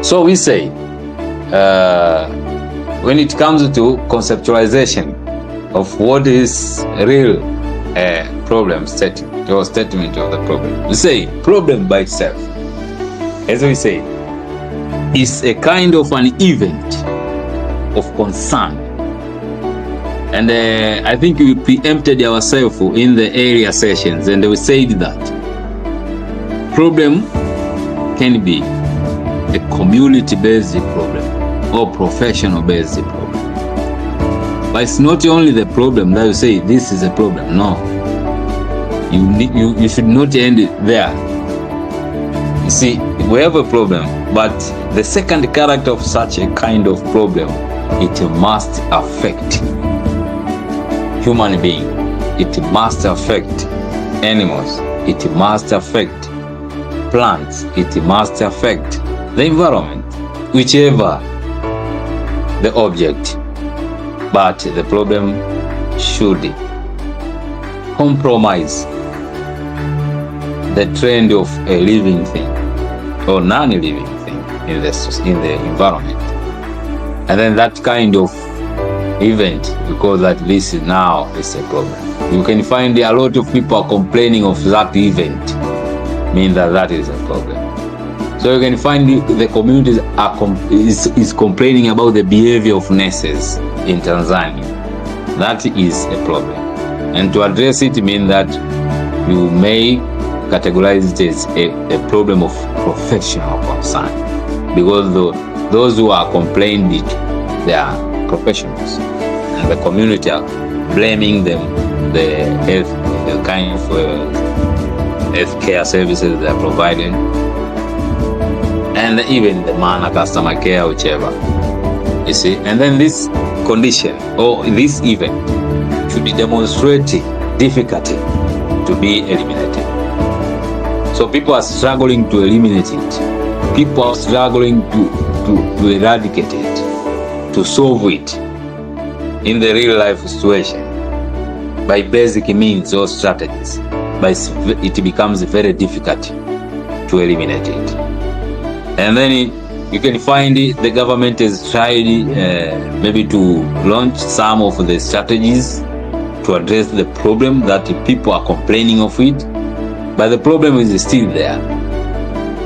So we say, when it comes to conceptualization of what is real problem statement or statement of the problem, we say problem by itself, as we say, is a kind of an event of concern. And I think we preempted ourselves in the earlier sessions, and we said that problem can be a community-based problem or professional-based problem. But it's not only the problem that you say this is a problem. No, you should not end it there. You see, we have a problem, but the second character of such a kind of problem, it must affect human being. It must affect animals. It must affect plants. It must affect the environment, whichever the object. But the problem should compromise the trend of a living thing or non-living thing in the environment. And then that kind of event, because that this is now is a problem. You can find a lot of people are complaining of that event, mean that is a problem. So you can find the communities is complaining about the behavior of nurses in Tanzania. That is a problem. And to address it means that you may categorize it as a problem of professional concern, because those who are complaining it, they are professionals, and the community are blaming them, the kind of health care services they are providing, and even the manner customer care, whichever, you see. And then this condition or this event should demonstrate difficulty to be eliminated. So people are struggling to eliminate it. People are struggling to eradicate it, to solve it in the real life situation by basic means or strategies, but it becomes very difficult to eliminate it. And then you can find the government has tried maybe to launch some of the strategies to address the problem that people are complaining of it, but the problem is still there.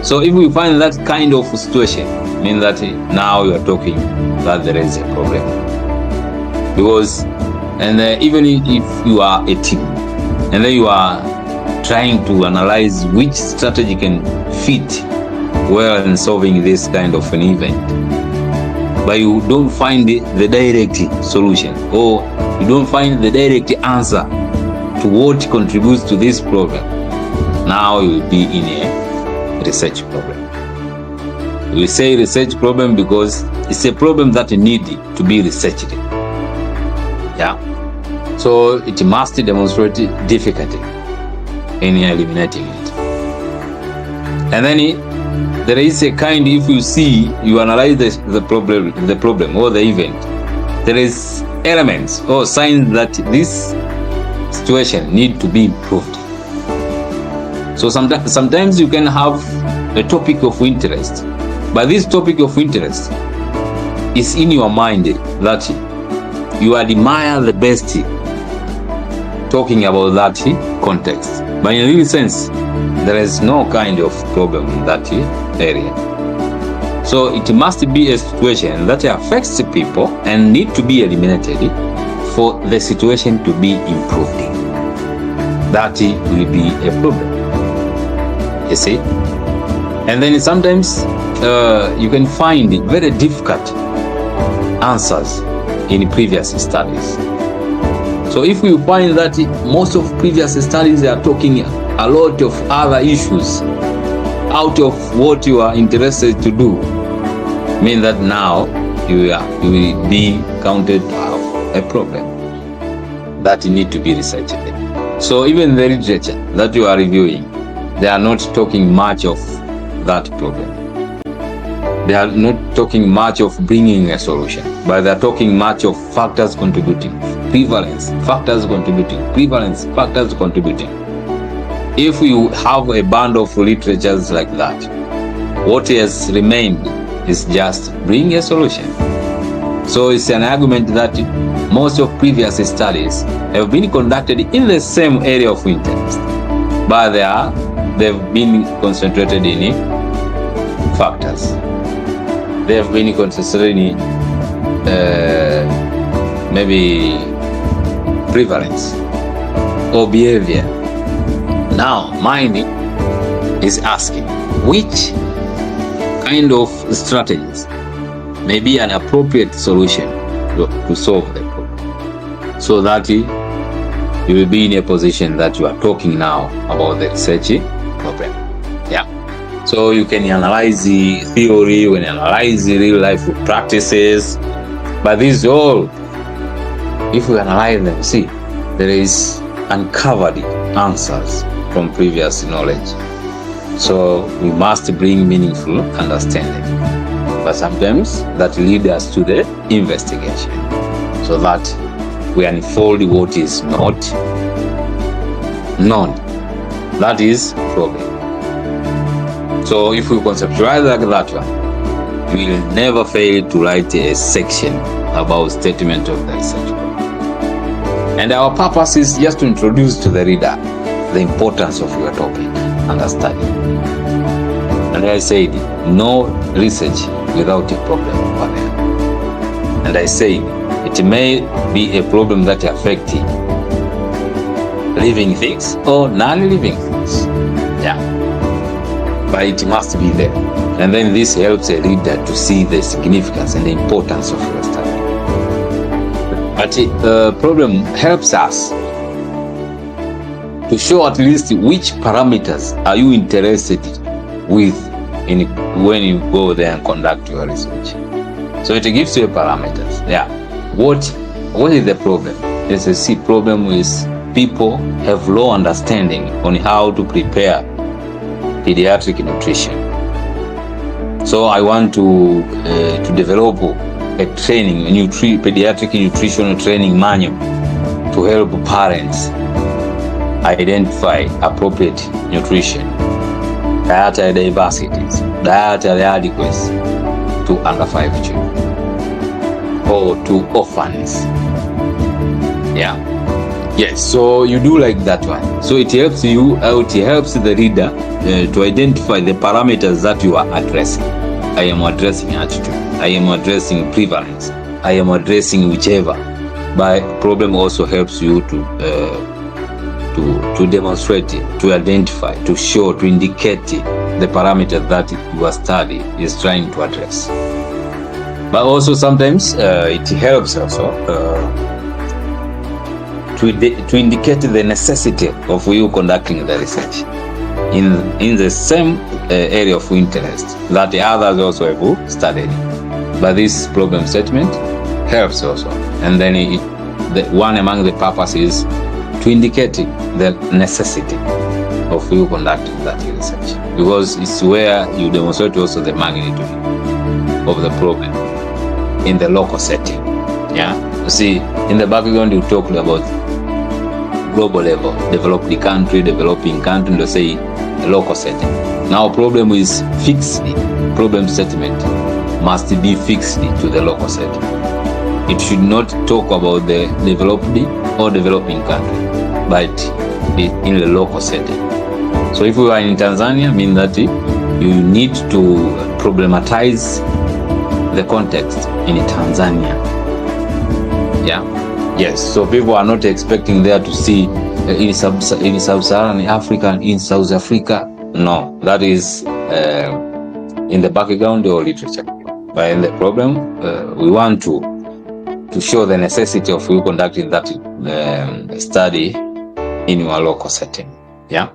So if we find that kind of situation, means that now you are talking that there is a problem. Because, and even if you are a team, and then you are trying to analyze which strategy can fit well in solving this kind of an event, but you don't find the direct solution, or you don't find the direct answer to what contributes to this problem, now you will be in a research problem. We say research problem because it's a problem that needs to be researched. Yeah. So it must demonstrate difficulty in eliminating it. And then there is a kind, if you see, you analyze the problem or the event, there is elements or signs that this situation need to be improved. So sometimes you can have a topic of interest, but this topic of interest is in your mind that you admire the best talking about that context. But in a real sense, there is no kind of problem in that area. So it must be a situation that affects people and need to be eliminated for the situation to be improved. That will be a problem. You see? And then sometimes you can find very difficult answers in previous studies. So if we find that most of previous studies are talking a lot of other issues out of what you are interested to do, mean that now you will be counted to have a problem that need to be researched. So even the literature that you are reviewing, they are not talking much of that problem. They are not talking much of bringing a solution, but they are talking much of factors contributing, prevalence, factors contributing, prevalence, factors contributing. If you have a band of literatures like that, what has remained is just bring a solution. So it's an argument that most of previous studies have been conducted in the same area of interest, but they've been concentrated in factors. They have been concentrated in maybe prevalence or behavior. Now mind is asking which kind of strategies may be an appropriate solution to solve the problem, so that you will be in a position that you are talking now about the research problem. Yeah. So you can analyze the theory, you can analyze the real life practices, but these all, if we analyze them, see, there is uncovered answers from previous knowledge. So we must bring meaningful understanding. But sometimes that leads us to the investigation, so that we unfold what is not known. That is problem. So if we conceptualize like that one, we will never fail to write a section about statement of the research problem. And our purpose is just to introduce to the reader the importance of your topic and study. And I said, no research without a problem over there. And I say it may be a problem that affects living things or non-living things. Yeah. But it must be there. And then this helps a reader to see the significance and the importance of your study. But the problem helps us to show at least which parameters are you interested with when you go there and conduct your research. So it gives you parameters. Yeah. What is the problem? There's a C problem is people have low understanding on how to prepare pediatric nutrition. So I want to develop a training, pediatric nutritional training manual to help parents identify appropriate nutrition, dietary diversities, dietary adequacy to under 5 children or to orphans. Yeah. Yes, so you do like that one. So it helps you out, it helps the reader to identify the parameters that you are addressing. I am addressing attitude, I am addressing prevalence, I am addressing whichever. But problem also helps you to demonstrate, to identify, to show, to indicate the parameter that your study is trying to address. But also sometimes it helps also to indicate the necessity of you conducting the research in the same area of interest that the others also have studied. But this problem statement helps also. And then one among the purposes to indicate the necessity of you conducting that research, because it's where you demonstrate also the magnitude of the problem in the local setting. Yeah, you see, in the background you talked about global level, developing country, to say a local setting. Now problem is fixed. Problem statement must be fixed to the local setting. It should not talk about the developed or developing country, but in the local setting. So if we are in Tanzania, I mean that you need to problematize the context in Tanzania. Yeah. Yes. So people are not expecting there to see in sub-Saharan Africa, in South Africa. No, that is in the background or literature. But in the problem, we want to show the necessity of you conducting that study in your local setting. Yeah.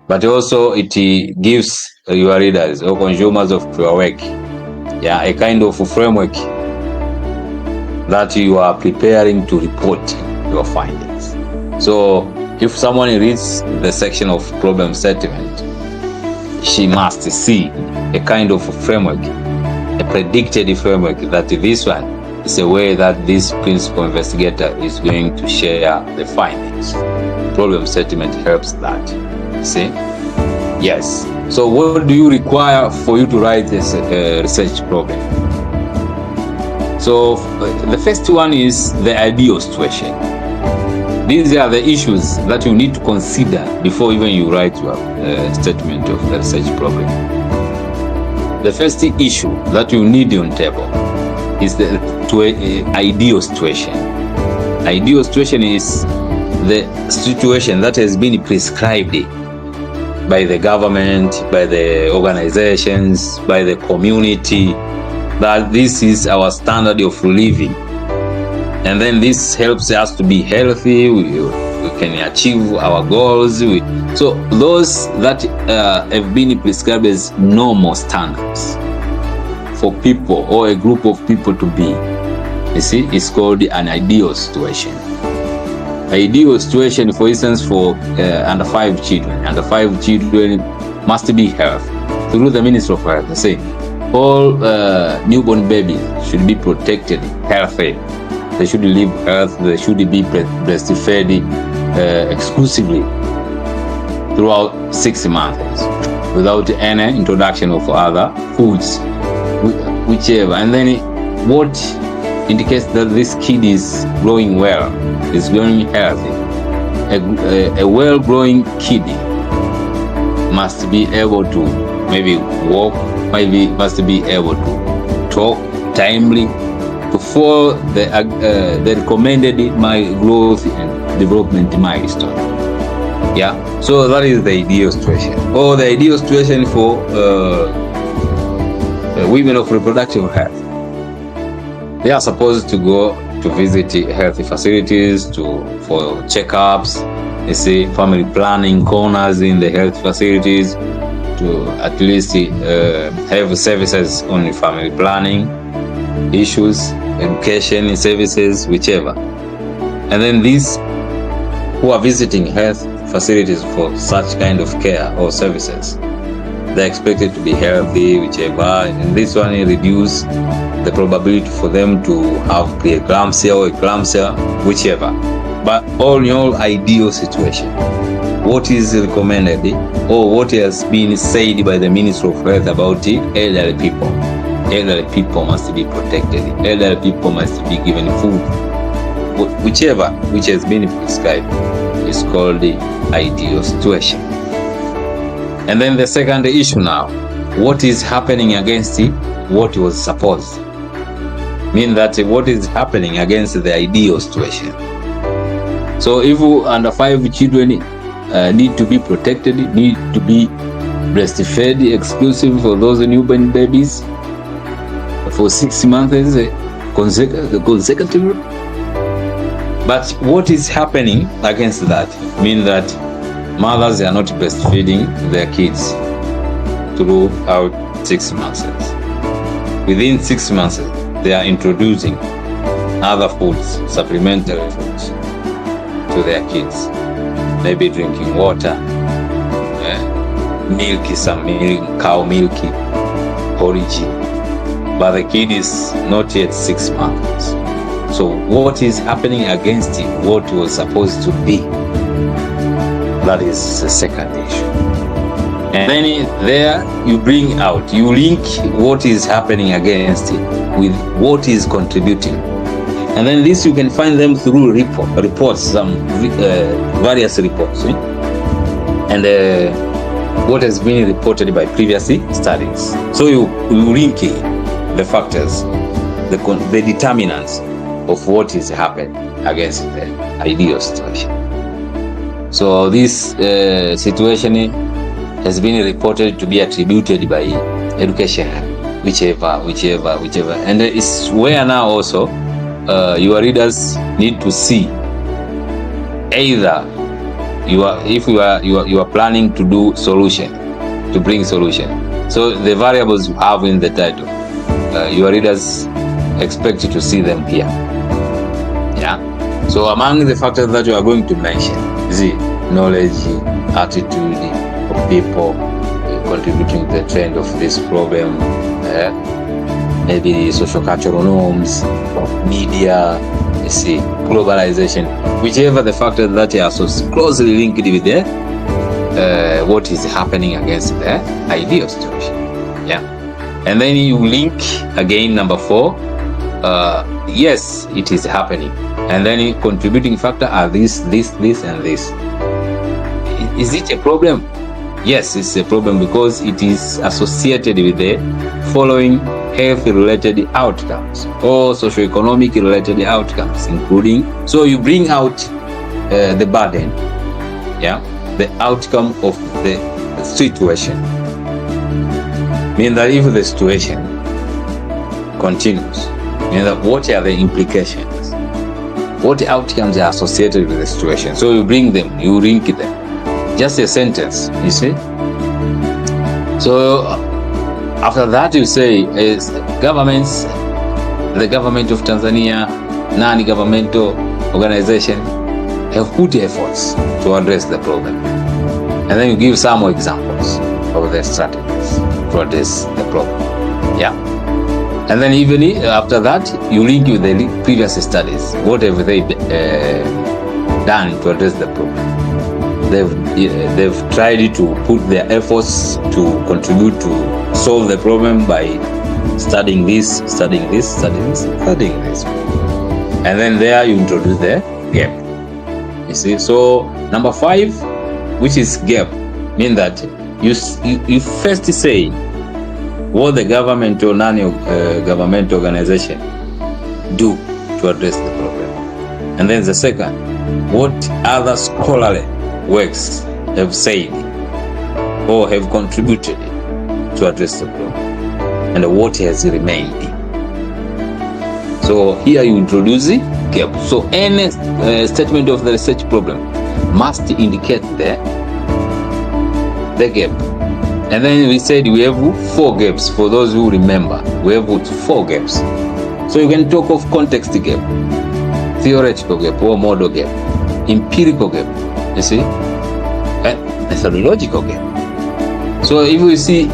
But also it gives your readers or consumers of your work, yeah, a kind of framework that you are preparing to report your findings. So if someone reads the section of problem statement, she must see a kind of framework, a predicted framework, that this one is a way that this principal investigator is going to share the findings. Problem statement helps that. See? Yes. So what do you require for you to write this research problem? So the first one is the ideal situation. These are the issues that you need to consider before even you write your statement of the research problem. The first issue that you need on table is the ideal situation. Ideal situation is the situation that has been prescribed by the government, by the organizations, by the community, that this is our standard of living. And then this helps us to be healthy, we can achieve our goals. So those that have been prescribed as normal standards for people or a group of people to be, you see, it's called an ideal situation. Ideal situation, for instance, for under 5 children. Under 5 children must be healthy. Through the Ministry of Health, they say all newborn babies should be protected, healthy. They should live healthy. They should be breastfed exclusively throughout 6 months without any introduction of other foods, whichever. And then what indicates that this kid is growing well, is growing healthy. A well-growing kid must be able to maybe walk, maybe must be able to talk timely, to follow the recommended growth and development milestone. Yeah, so that is the ideal situation. Or the ideal situation for women of reproductive health. They are supposed to go to visit healthy facilities for checkups, you see, family planning corners in the health facilities, to at least have services on family planning issues, education services, whichever. And then these who are visiting health facilities for such kind of care or services, they're expected to be healthy, whichever, and this one reduce the probability for them to have preeclampsia or eclampsia, whichever. But all in all, ideal situation. What is recommended or what has been said by the Ministry of Health about elderly people? Elderly people must be protected. Elderly people must be given food. Whichever which has been prescribed is called the ideal situation. And then the second issue now, what is happening against what was supposed? Mean that what is happening against the ideal situation. So if under 5 children need to be protected, need to be breastfed exclusive for those newborn babies for 6 months consecutively. But what is happening against that? Mean that mothers are not breastfeeding their kids throughout 6 months. Within 6 months, they are introducing other foods, supplementary foods to their kids. Maybe drinking water, milky, some milk, cow milky, porridge. But the kid is not yet 6 months. So what is happening against what was supposed to be? That is the second issue. And then there you bring out, you link what is happening against it with what is contributing. And then this you can find them through reports, some various reports. And what has been reported by previous studies. So you link the factors, the determinants of what is happening against the ideal situation. So this situation has been reported to be attributed by education, whichever. And it's where now also your readers need to see either you are planning to do solution, to bring solution. So the variables you have in the title, your readers expect you to see them here. Yeah. So among the factors that you are going to mention is the knowledge, attitude of people contributing to the trend of this problem, maybe social cultural norms, media, you see, globalization, whichever the factors that are so closely linked with the what is happening against the ideal situation. Yeah, and then you link again number 4. Yes, it is happening, and then contributing factor are this, and this. Is it a problem? Yes, it's a problem because it is associated with the following health-related outcomes or socio-economic related outcomes, including, so you bring out the burden, yeah, the outcome of the situation. Mean that if the situation continues, mean that what are the implications? What outcomes are associated with the situation? So you bring them, you link them. Just a sentence, you see. So after that you say governments, the government of Tanzania, non-governmental organization have put efforts to address the problem. And then you give some examples of the strategies to address the problem. Yeah. And then even after that, you link with the previous studies. What have they done to address the problem? They've tried to put their efforts to contribute to solve the problem by studying this. And then there you introduce the gap. You see, so number 5, which is gap, mean that you first say what the government or non-government organization do to address the problem, and then the second, what other scholarly works have said or have contributed to address the problem, and what has remained. So here you introduce the gap. So any statement of the research problem must indicate the gap. And then we said we have 4 gaps. For those who remember, we have 4 gaps. So you can talk of context gap, theoretical gap or model gap, empirical gap, you see, and methodological gap. So if you see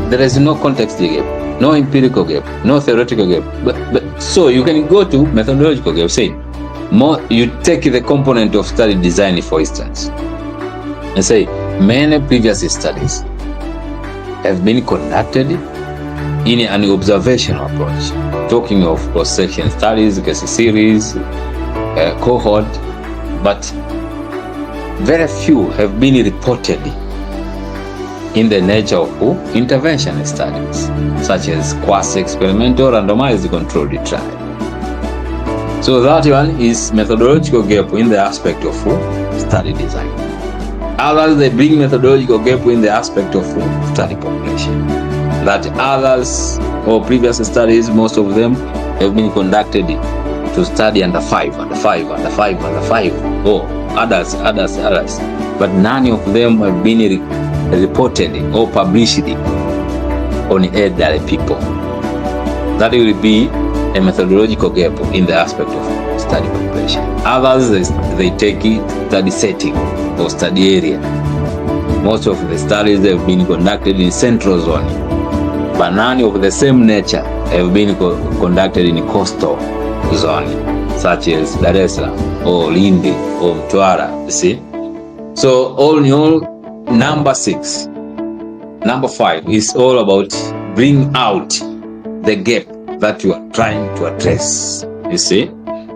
there is no context gap, no empirical gap, no theoretical gap, but so you can go to methodological gap. Say you take the component of study design, for instance, and say many previous studies have been conducted in an observational approach, talking of cross-section studies, case series, cohort, but very few have been reported in the nature of intervention studies, such as quasi-experimental randomized controlled trial. So that one is methodological gap in the aspect of study design. Others, they bring methodological gap in the aspect of study population. That others or previous studies, most of them have been conducted to study under 5, or others, but none of them have been reported or published on elderly people. That will be a methodological gap in the aspect of study population. Others, they take it study setting or study area. Most of the studies have been conducted in central zone, but none of the same nature have been conducted in coastal zone, such as Dar es Salaam or Lindi or Mtwara, you see. So all in all, number 5 is all about bring out the gap that you are trying to address, you see,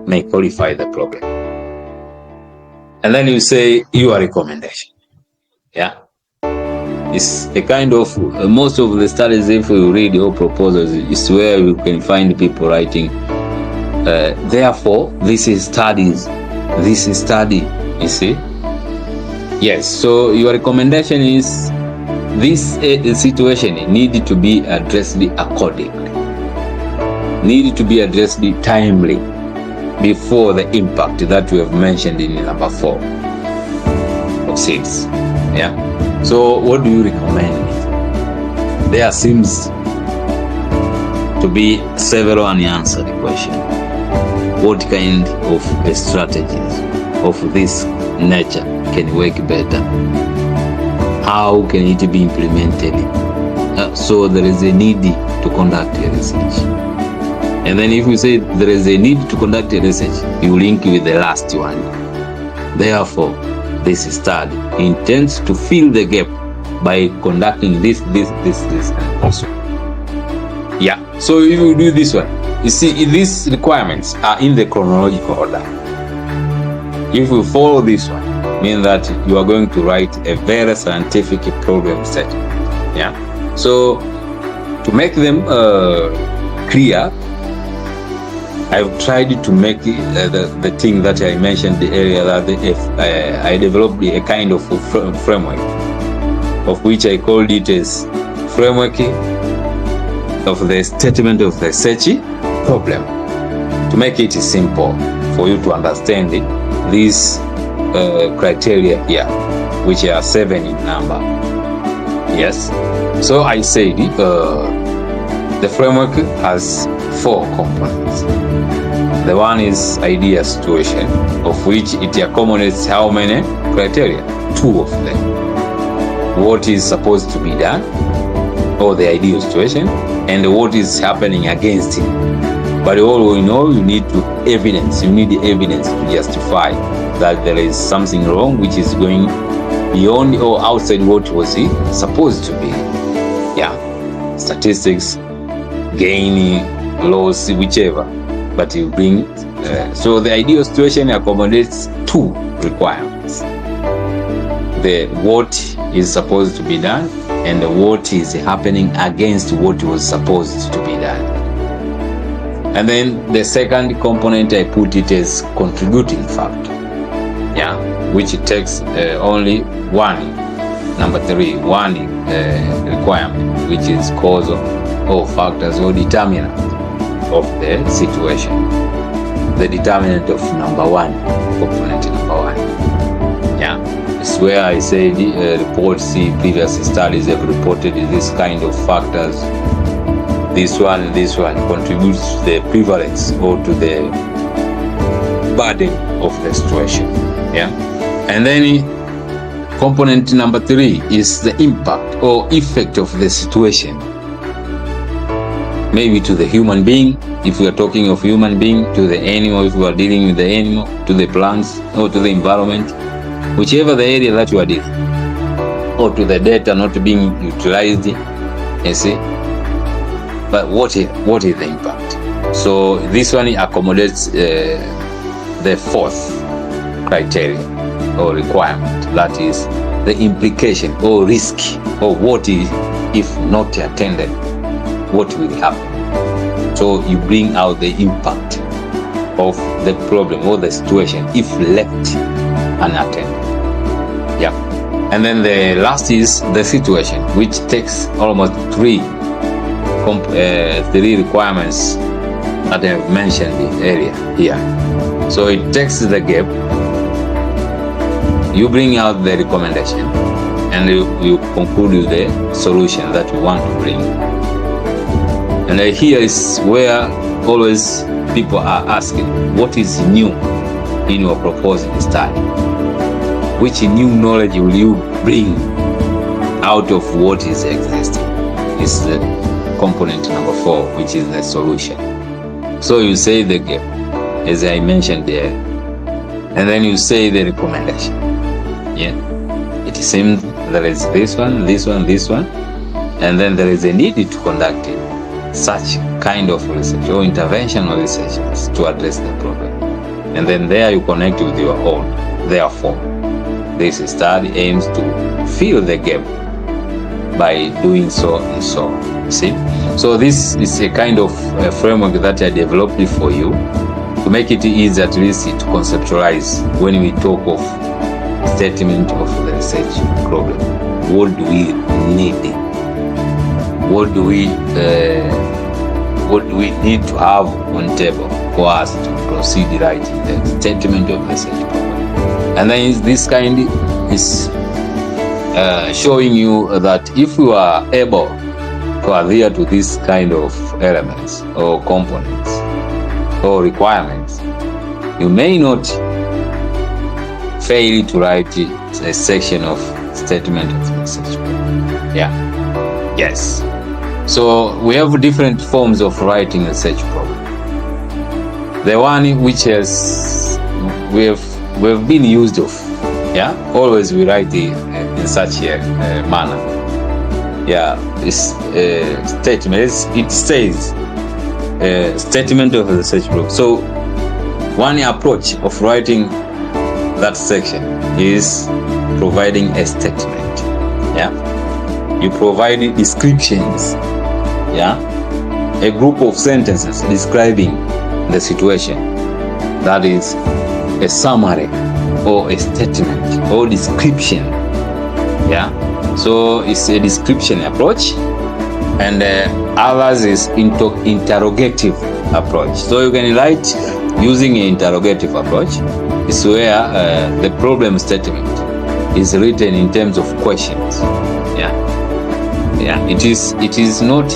may qualify the problem. And then you say your recommendation. Yeah, it's a kind of most of the studies, if you read your proposals, is where you can find people writing therefore this is study, you see. Yes, so your recommendation is this situation need to be addressed accordingly, need to be addressed timely before the impact that we have mentioned in number 4 proceeds. Yeah. So what do you recommend? There seems to be several unanswered questions. What kind of strategies of this nature can work better? How can it be implemented? So there is a need to conduct a research. And then if we say there is a need to conduct a research, you link with the last one. Therefore, this study intends to fill the gap by conducting this and this. Yeah, so if you do this one, you see these requirements are in the chronological order. If you follow this one, mean that you are going to write a very scientific problem set. Yeah, so to make them clear, I've tried to make the thing that I mentioned earlier, that I developed a kind of framework, of which I called it as framework of the statement of the search problem, to make it simple for you to understand these criteria here, which are 7 in number. Yes, so I said the framework has 4 components. The one is idea situation, of which it accommodates how many criteria? 2 of them. What is supposed to be done, or the ideal situation, and what is happening against it. But all we know, you need evidence to justify that there is something wrong which is going beyond or outside what was supposed to be. Yeah, statistics, gain, loss, whichever, but you bring so the ideal situation accommodates 2 requirements: the what is supposed to be done and what is happening against what was supposed to be done. And then the second component, I put it as contributing factor, yeah, which takes only number 3 requirement, which is causal or factors or determinant of the situation, the determinant of number 1, component number 1. Yeah, it's where I say the reports, previous studies have reported this kind of factors. This one contributes to the prevalence or to the burden of the situation. Yeah, and then component number 3 is the impact or effect of the situation, maybe to the human being, if we are talking of human being, to the animal, if we are dealing with the animal, to the plants, or to the environment, whichever the area that you are dealing, or to the data not being utilized, you see. But what is the impact? So this one accommodates the 4th criteria or requirement, that is the implication or risk, or what is, if not attended, what will happen. So you bring out the impact of the problem or the situation if left unattended. Yeah. And then the last is the situation, which takes almost 3 requirements that I have mentioned earlier here. So it takes the gap, you bring out the recommendation, and you conclude with the solution that you want to bring. And here is where always people are asking, what is new in your proposed study? Which new knowledge will you bring out of what is existing? It's the component number 4, which is the solution. So you say the gap, as I mentioned there, and then you say the recommendation. Yeah, it seems there is this one, and then there is a need to conduct such kind of research or interventional research to address the problem. And then there you connect with your own. Therefore, this study aims to fill the gap by doing so and so. See? So this is a kind of a framework that I developed for you to make it easy at least to conceptualize when we talk of statement of the research problem. What do we need? What do we need to have on table for us to proceed writing the statement of the research problem? And then this kind is showing you that if you are able to adhere to this kind of elements or components or requirements, you may not fail to write a section of statement of research. Yeah. Yes. So we have different forms of writing a research problem. The one which we have been used of Yeah, always we write in such a manner. Yeah, this statement, it says statement of the research problem. So one approach of writing that section is providing a statement. Yeah, you provide descriptions. Yeah, a group of sentences describing the situation. That is a summary or a statement or description. Yeah, so it's a description approach, and others is interrogative approach. So you can write using an interrogative approach. Is where the problem statement is written in terms of questions. Yeah, yeah. It is not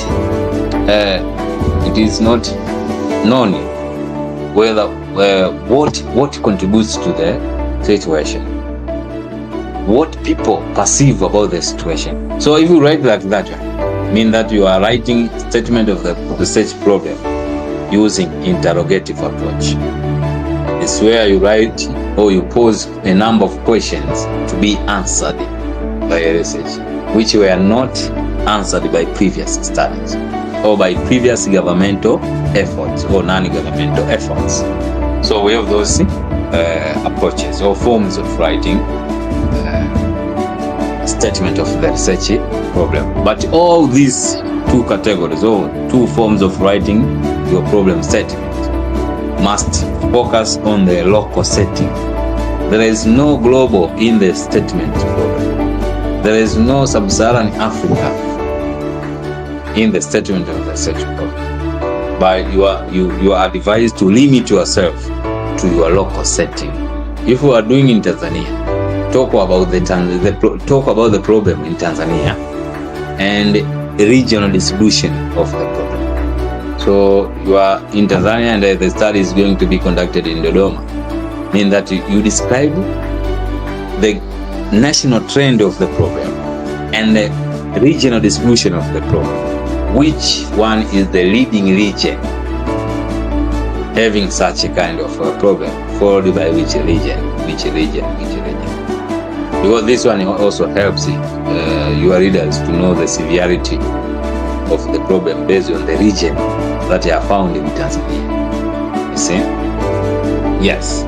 known whether what contributes to the situation, what people perceive about the situation. So if you write like that, mean that you are writing statement of the research problem using interrogative approach. It's where you write or you pose a number of questions to be answered by a research, which were not answered by previous studies or by previous governmental efforts or non-governmental efforts. So we have those approaches or forms of writing statement of the research problem. But all these two categories or two forms of writing your problem statement must focus on the local setting. There is no global in the statement problem. There is no sub-Saharan Africa in the statement of the research problem. But you are advised to limit yourself to your local setting. If you are doing in Tanzania, talk about the problem in Tanzania and the regional distribution of the problem. So you are in Tanzania and the study is going to be conducted in Dodoma. Mean that you describe the national trend of the problem and the regional distribution of the problem. Which one is the leading region having such a kind of a problem, followed by which region. Because this one also helps your readers to know the severity of the problem based on the region that are found in Tanzania. You see? Yes.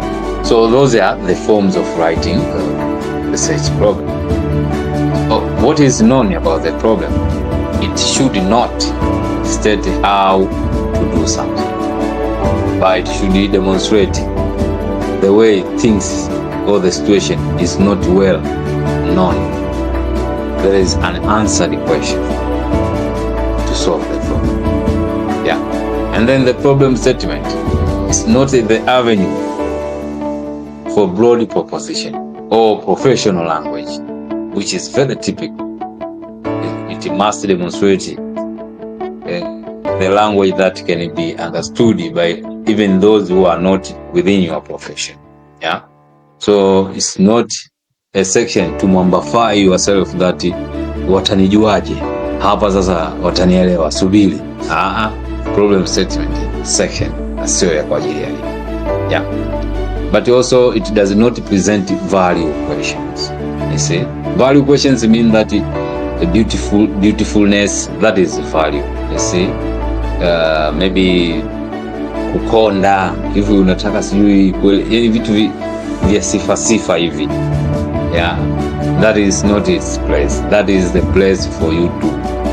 So those are the forms of writing research problem. What is known about the problem? It should not state how to do something, but it should demonstrate the way things or the situation is not well known. There is an answered question to solve the problem. Yeah. And then the problem statement is not the avenue for broad proposition or professional language, which is very typical. It must demonstrate the language that can be understood by even those who are not within your profession. Yeah. So it's not a section to mwambafy yourself that watanijuaje hapa sasa watanielewa subiri. Problem statement section sio ya kwa ajili ya hiyo. Yeah. But also it does not present value questions. You see? Value questions mean that the beautifulness, that is value. You see? Maybe kukonda hivi unataka sijui yani vitu vya sifa hivi. Yeah, that is not its place. That is the place for you to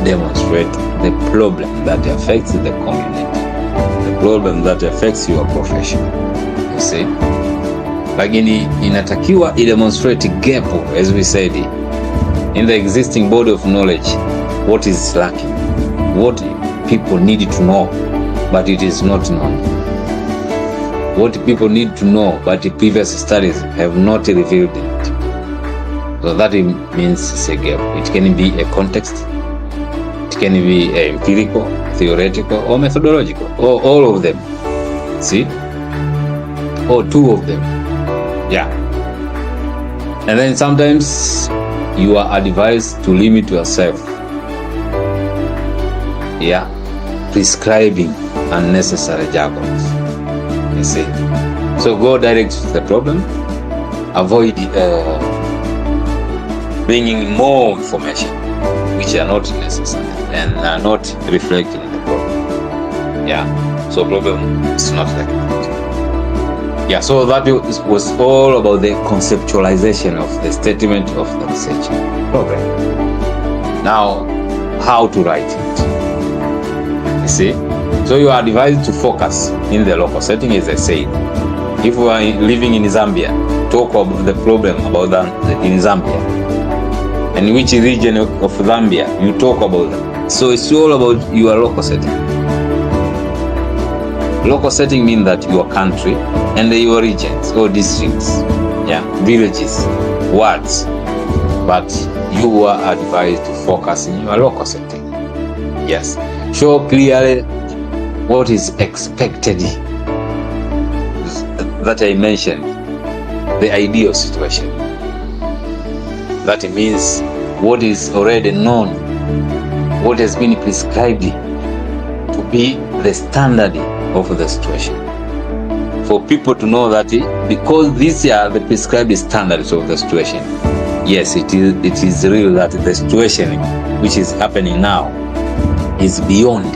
demonstrate the problem that affects the community, the problem that affects your profession. You see? Lakini inatakiwa demonstrate gap, as we said, in the existing body of knowledge, what is lacking, what people need to know, but it is not known. What people need to know, but the previous studies have not revealed it. So that means it's a gap. It can be a context, it can be empirical, theoretical, or methodological, or all of them. See? Or two of them. Yeah. And then sometimes you are advised to limit yourself. Yeah. Prescribing unnecessary jargons. You see? So go direct to the problem. Avoid bringing more information which are not necessary and are not reflected in the problem. Yeah, so problem is not like that. Yeah, so that was all about the conceptualization of the statement of the research problem. Now, how to write it. You see? So you are advised to focus in the local setting, as I said. If you are living in Zambia, talk about the problem about that in Zambia. And which region of Zambia, you talk about that. So it's all about your local setting. Local setting means that your country and your regions or districts, yeah, villages, wards. But you are advised to focus in your local setting. Yes. Show clearly what is expected, that I mentioned, the ideal situation. That means what is already known, what has been prescribed to be the standard of the situation. For people to know that because these are the prescribed standards of the situation, yes, it is real that the situation which is happening now is beyond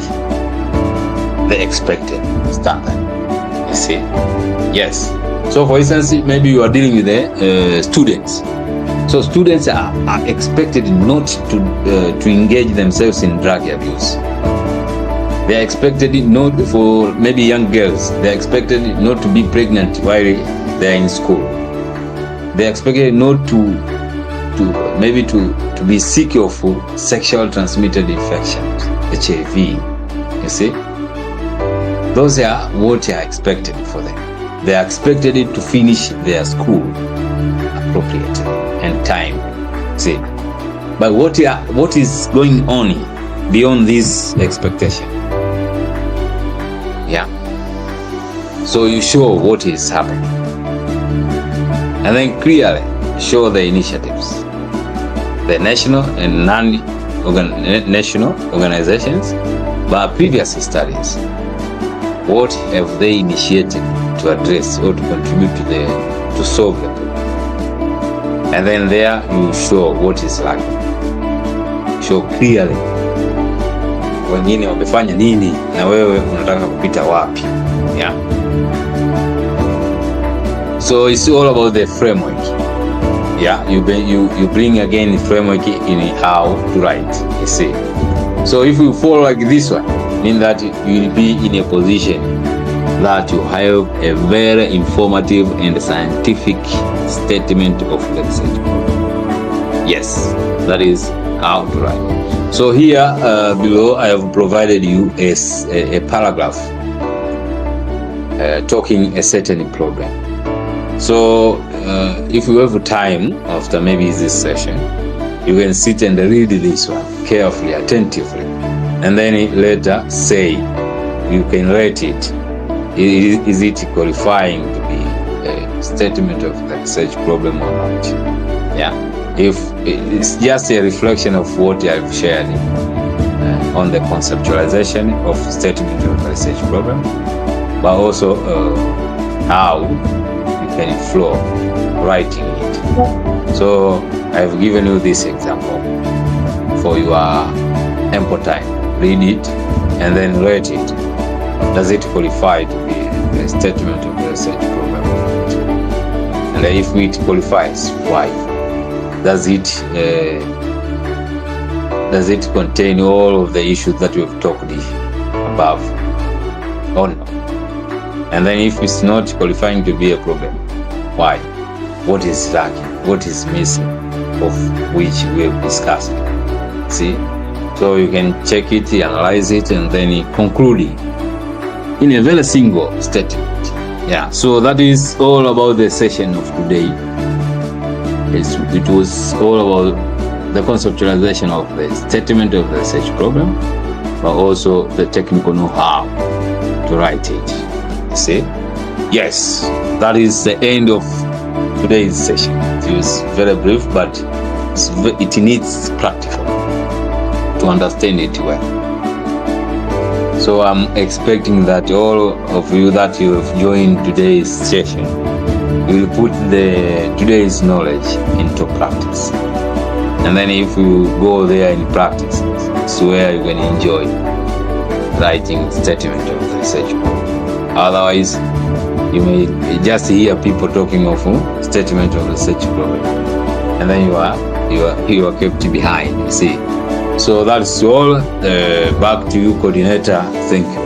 the expected standard. You see? Yes. So for instance, maybe you are dealing with the students. So students are expected not to engage themselves in drug abuse. They are expected not, for maybe young girls, they are expected not to be pregnant while they are in school. They are expected not to be sick of sexual transmitted infections, HIV. You see? Those are what are expected for them. They are expected to finish their school appropriately and time. See? But what is going on beyond this expectation? Yeah. So you show what is happening. And then clearly show the initiatives. The national and non-national organizations, by previous studies, what have they initiated to address or to contribute to solve the problem? And then there you show what is lacking. Show clearly wengine wamefanya nini na wewe unataka kupita wapi. Yeah. So it's all about the framework. Yeah, you bring again the framework in how to write, you see. So if you follow like this one, mean that you will be in a position that you have a very informative and scientific statement of the research problem. Yes, that is how to write. So here below I have provided you a paragraph talking a certain problem. So if you have time after maybe this session, you can sit and read this one carefully, attentively, and then later say, you can rate it. Is it qualifying to be a statement of the research problem or not? Yeah. If it's just a reflection of what I've shared on the conceptualization of statement of the research problem, but also how you can flow writing it. So I've given you this example for your ample time. Read it and then rate it. Does it qualify to be a statement of the research problem? And if it qualifies, why? Does it contain all of the issues that we've talked above or not? And then if it's not qualifying to be a problem, why? What is lacking? What is missing of which we have discussed? See? So you can check it, analyze it, and then conclude it in a very single statement. Yeah, so that is all about the session of today. It was all about the conceptualization of the statement of the research problem, but also the technical know-how to write it. See? Yes, that is the end of today's session. It was very brief, but it needs practical to understand it well. So I'm expecting that all of you that you have joined today's session will put today's knowledge into practice. And then if you go there in practice, it's where you can enjoy writing statement of the research problem. Otherwise, you may just hear people talking of statement of research problem, and then you are kept behind, you see. So that's all. Back to you, coordinator. Thank you.